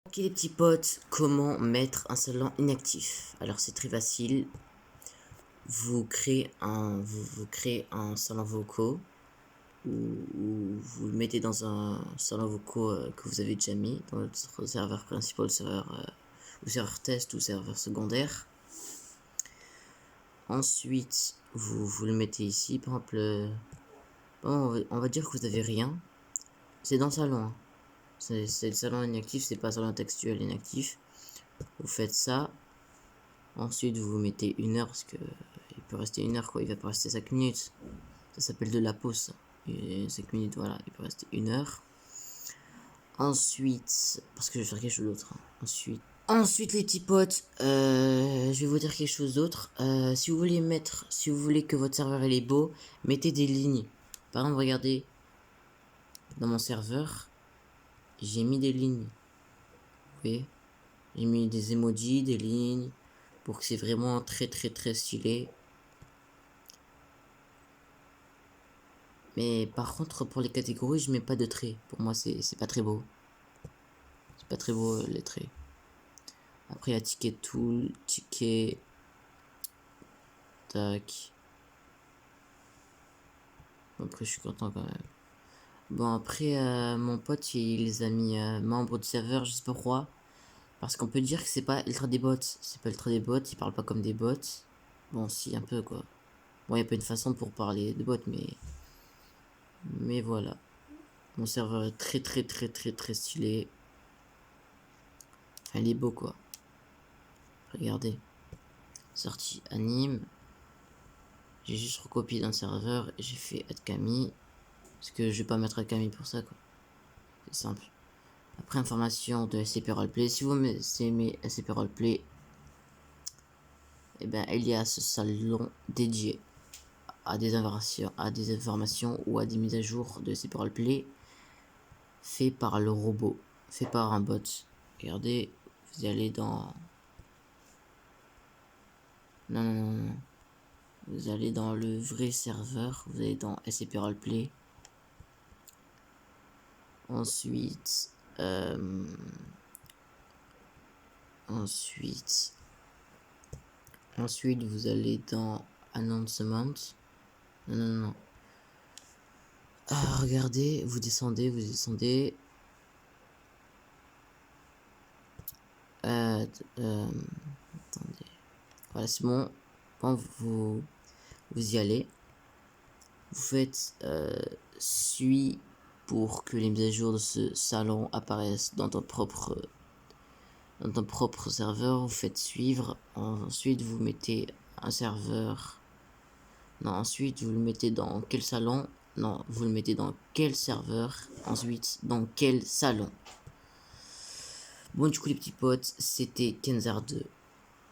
Ok les petits potes, comment mettre un salon inactif? Alors c'est très facile, vous créez un salon vocaux ou vous le mettez dans un salon vocaux que vous avez déjà mis dans votre serveur principal, ou serveur test ou serveur secondaire. Ensuite vous le mettez ici, par exemple, bon, on va dire que vous avez rien, c'est dans le salon, hein. C'est le salon inactif, c'est pas le salon textuel inactif. Vous faites ça. Ensuite, vous mettez 1 heure parce que il peut rester 1 heure, quoi. Il va pas rester 5 minutes. Ça s'appelle de la pause, ça. Et 5 minutes, voilà. Il peut rester 1 heure. Ensuite, parce que je vais faire quelque chose d'autre, hein. Ensuite, les petits potes, je vais vous dire quelque chose d'autre. Si vous voulez que votre serveur il est beau, mettez des lignes. Par exemple, regardez, dans mon serveur, j'ai mis des lignes. Vous voyez? J'ai mis des emojis, des lignes, pour que c'est vraiment très très très stylé. Mais par contre, pour les catégories, je mets pas de traits. Pour moi, c'est pas très beau. C'est pas très beau, les traits. Après, il y a ticket tool, ticket. Tac. Après, je suis content quand même. Bon, après, mon pote, il les a mis membres du serveur, je sais pas pourquoi. Parce qu'on peut dire que c'est pas ultra des bots. C'est pas ultra des bots, ils parlent pas comme des bots. Bon, si, un peu quoi. Bon, il y a pas une façon pour parler de bots, mais. Mais voilà. Mon serveur est très très très très très stylé. Enfin, il est beau quoi. Regardez. Sortie anime. J'ai juste recopié d'un serveur et j'ai fait add Camille. Parce que je vais pas mettre Camille pour ça quoi. C'est simple. Après information de SCP Roleplay. Si vous aimez SCP Roleplay, et ben il y a ce salon dédié à des informations ou à des mises à jour de SCP Roleplay fait par le robot, fait par un bot. Regardez, vous allez dans. Non. Vous allez dans le vrai serveur, vous allez dans SCP Roleplay. Ensuite, vous allez dans Announcement. Non. Ah, regardez, vous descendez. Attendez. Voilà, c'est bon. Quand vous y allez, vous faites suis pour que les mises à jour de ce salon apparaissent dans ton propre serveur. Vous faites suivre. Ensuite, vous mettez un serveur. Non, ensuite, vous le mettez dans quel salon? Non, vous le mettez dans quel serveur? Ensuite, dans quel salon? Bon, du coup, les petits potes, c'était Kenzar 2.